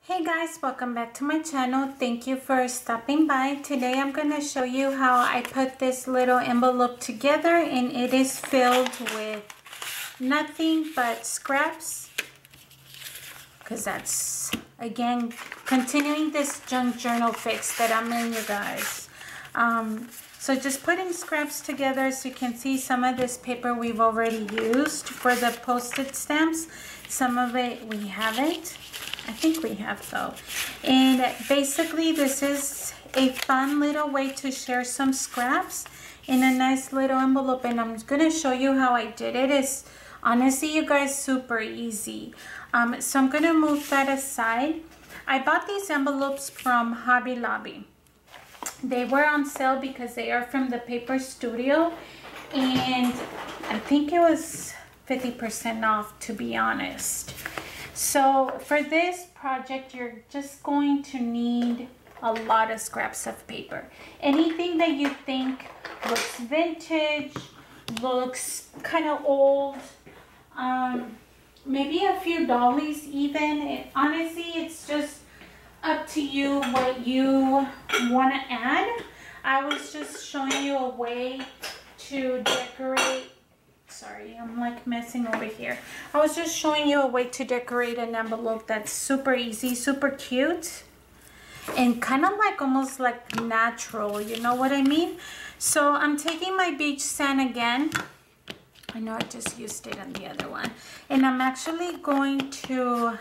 Hey guys, welcome back to my channel. Thank you for stopping by. Today I'm going to show you how I put this little envelope together, and it is filled with nothing but scraps, because that's again continuing this junk journal fix that I'm in, you guys. So just putting scraps together. So you can see some of this paper we've already used for the postage stamps. Some of it we haven't. I think we have though. And basically this is a fun little way to share some scraps in a nice little envelope, and I'm gonna show you how I did it. It's honestly, you guys, super easy. So I'm gonna move that aside. I bought these envelopes from Hobby Lobby. They were on sale because they are from the Paper Studio, and I think it was 50% off, to be honest. So for this project, you're just going to need a lot of scraps of paper. Anything that you think looks vintage, looks kind of old, maybe a few dollies even. Honestly, it's just up to you what you want to add. I was just showing you a way to decorate. Sorry, I'm like messing over here. I was just showing you a way to decorate an envelope that's super easy, super cute, and kind of like almost like natural, you know what I mean? So I'm taking my beach sand again. I know I just used it on the other one. And I'm actually going to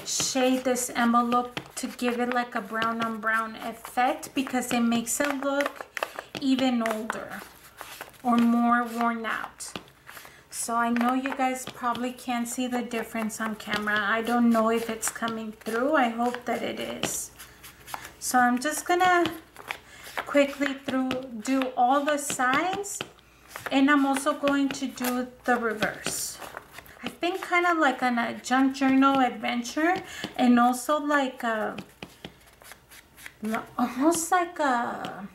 shade this envelope to give it like a brown on brown effect, because it makes it look even older or more worn out. So I know you guys probably can't see the difference on camera. I don't know if it's coming through. I hope that it is. So I'm just gonna quickly do all the sides, and I'm also going to do the reverse. I've been kind of like on a junk journal adventure, and also like almost like a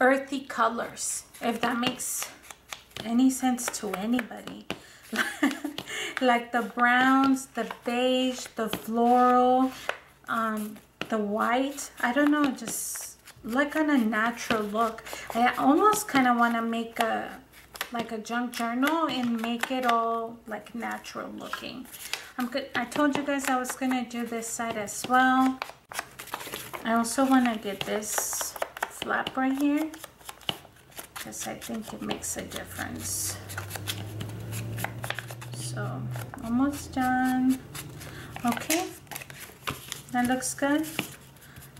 earthy colors, if that makes any sense to anybody. Like the browns, the beige, the floral, the white. I don't know, just like on a natural look. I almost kind of want to make like a junk journal and make it all like natural looking. I told you guys I was gonna do this side as well. I also want to get this flap right here, because I think it makes a difference. So almost done. Okay, that looks good.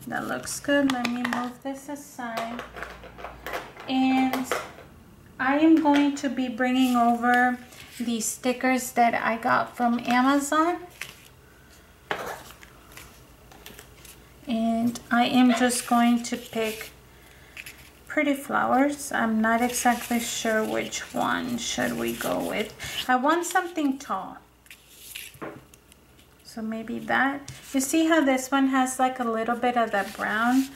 That looks good. Let me move this aside, and I am going to be bringing over these stickers that I got from Amazon. And I am just going to pick pretty flowers. I'm not exactly sure which one should we go with. I want something tall, so maybe that. You see how this one has like a little bit of that brown,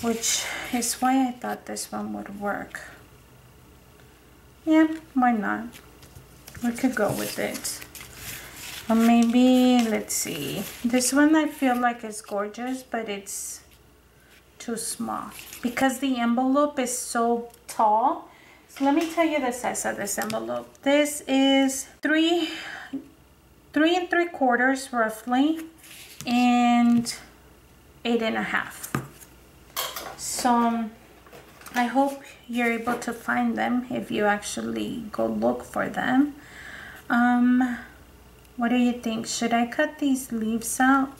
which is why I thought this one would work. Yeah, why not? We could go with it. Or maybe, let's see, this one I feel like is gorgeous, but it's too small because the envelope is so tall. So let me tell you the size of this envelope. This is 3 3¾ roughly, and 8½. So I hope you're able to find them if you actually go look for them. What do you think? Should I cut these leaves out?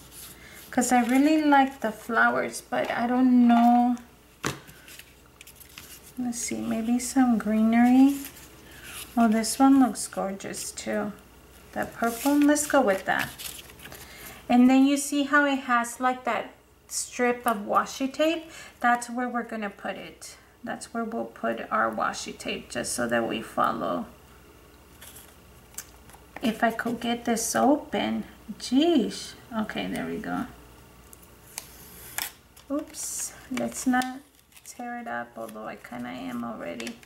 Because I really like the flowers, but I don't know. Let's see, maybe some greenery. Oh, this one looks gorgeous too. That purple, let's go with that. And then you see how it has like that strip of washi tape? That's where we're gonna put it. That's where we'll put our washi tape, just so that we follow. If I could get this open, geez. Okay, there we go. Oops, let's not tear it up, although I kind of am already.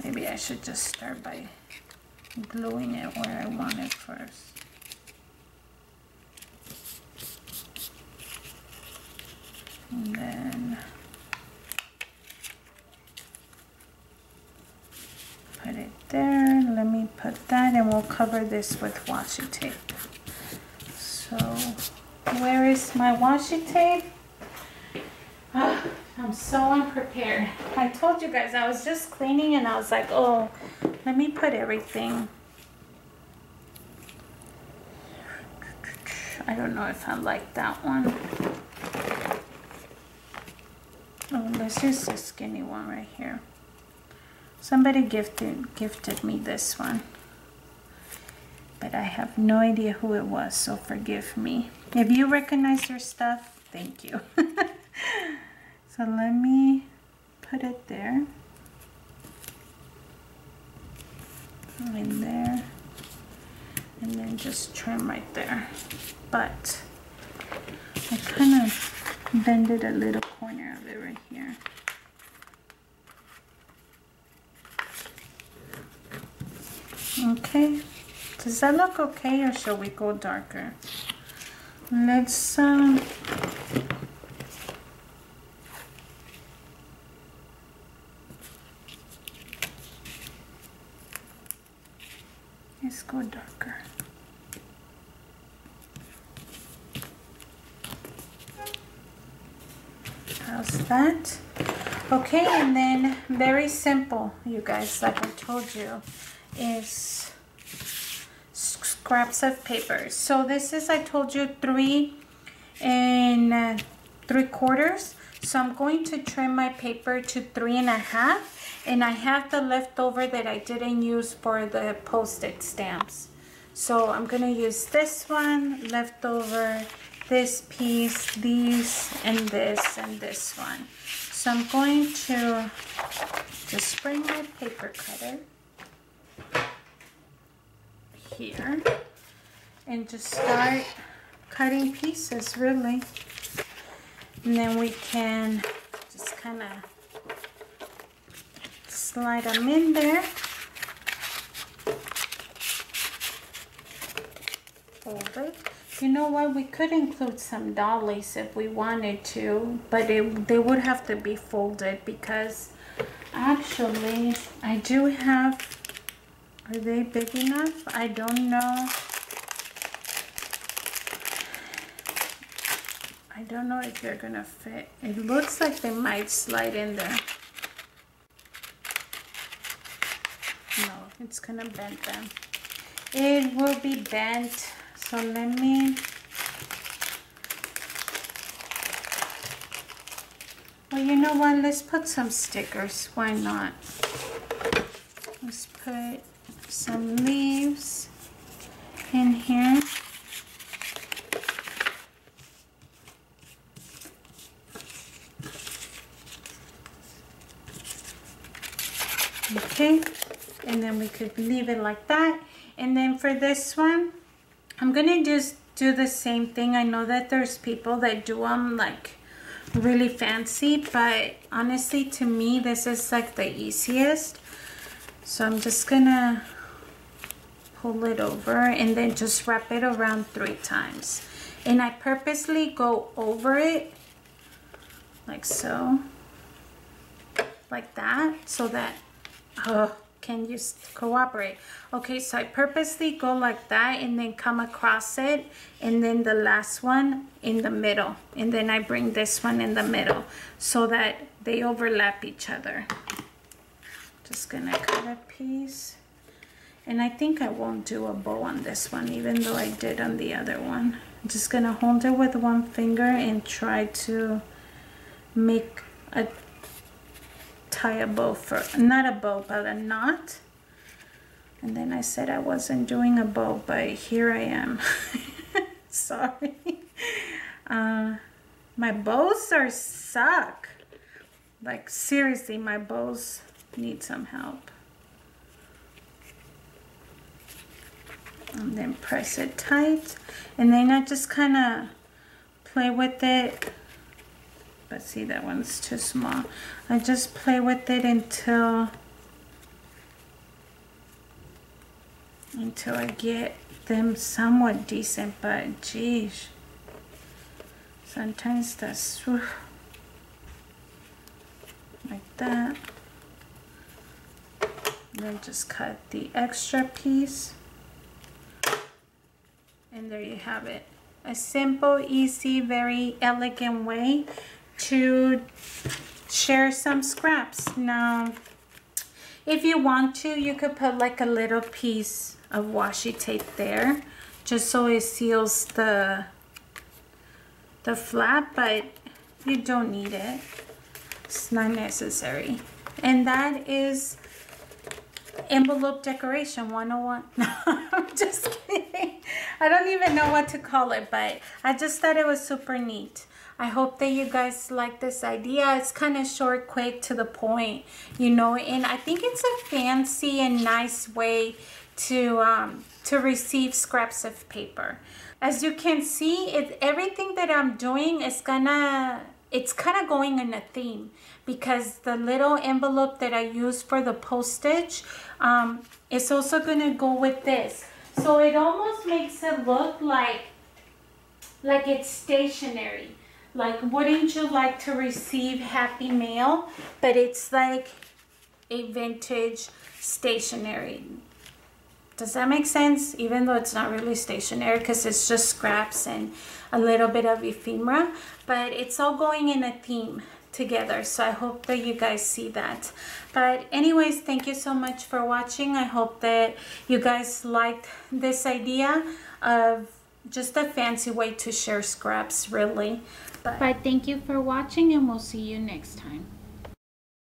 Maybe I should just start by gluing it where I want it first. And then put it there. Let me put that, and we'll cover this with washi tape. So where is my washi tape? Oh, I'm so unprepared. I told you guys I was just cleaning and I was like, oh, let me put everything. I don't know if I like that one. Oh, let's use the skinny one right here. Somebody gifted me this one, but I have no idea who it was, so forgive me. If you recognize your stuff, thank you. So let me put it there, in there, and then just trim right there. But I kind of bended a little corner of it right here. Okay, does that look okay, or shall we go darker? Let's go darker. How's that? Okay, and then very simple, you guys, like I told you, is scraps of paper. So this is, I told you, 3 3/4. So I'm going to trim my paper to 3 1/2, and I have the leftover that I didn't use for the Post-it stamps. So I'm gonna use this one, leftover, this piece, these, and this one. So I'm going to just bring my paper cutter here and just start cutting pieces, really. And then we can just kind of slide them in there. Fold it. You know what? We could include some dollies if we wanted to, but they would have to be folded, because actually I do have, are they big enough? I don't know. I don't know if they're gonna fit. It looks like they might slide in there. No, it's gonna bend them. It will be bent. So let me, well, you know what? Let's put some stickers. Why not? Let's put some leaves in here. Okay, and then we could leave it like that. And then for this one, I'm gonna just do the same thing. I know that there's people that do them like really fancy, but honestly, to me, this is like the easiest. So I'm just gonna pull it over and then just wrap it around 3 times. And I purposely go over it like so, like that, so that, can you cooperate? Okay, so I purposely go like that and then come across it, and then the last one in the middle, and then I bring this one in the middle so that they overlap each other. Just gonna cut a piece, and I think I won't do a bow on this one, even though I did on the other one. I'm just gonna hold it with one finger and try to make a tie a bow for, not a bow, but a knot. And then I said I wasn't doing a bow, but here I am. Sorry. My bows suck. Like seriously, my bows need some help. And then press it tight, and then I just kind of play with it. But see, that one's too small. I just play with it until until I get them somewhat decent, but geez, sometimes that's like that. Then just cut the extra piece, and there you have it. A simple, easy, very elegant way to share some scraps. Now, if you want to, you could put like a little piece of washi tape there, just so it seals the flap, but you don't need it. It's not necessary. And that is envelope decoration 101. No, I'm just kidding. I don't even know what to call it, but I just thought it was super neat. I hope that you guys like this idea. It's kind of short, quick, to the point, you know, and I think it's a fancy and nice way to receive scraps of paper. As you can see, everything that I'm doing is it's kind of going in a theme, because the little envelope that I use for the postage is also going to go with this. So it almost makes it look like it's stationery. Like, wouldn't you like to receive happy mail? But it's like a vintage stationery. Does that make sense? Even though it's not really stationery, because it's just scraps and a little bit of ephemera, but it's all going in a theme together. So I hope that you guys see that. But anyways, thank you so much for watching. I hope that you guys liked this idea of just a fancy way to share scraps, really. But thank you for watching, and we'll see you next time.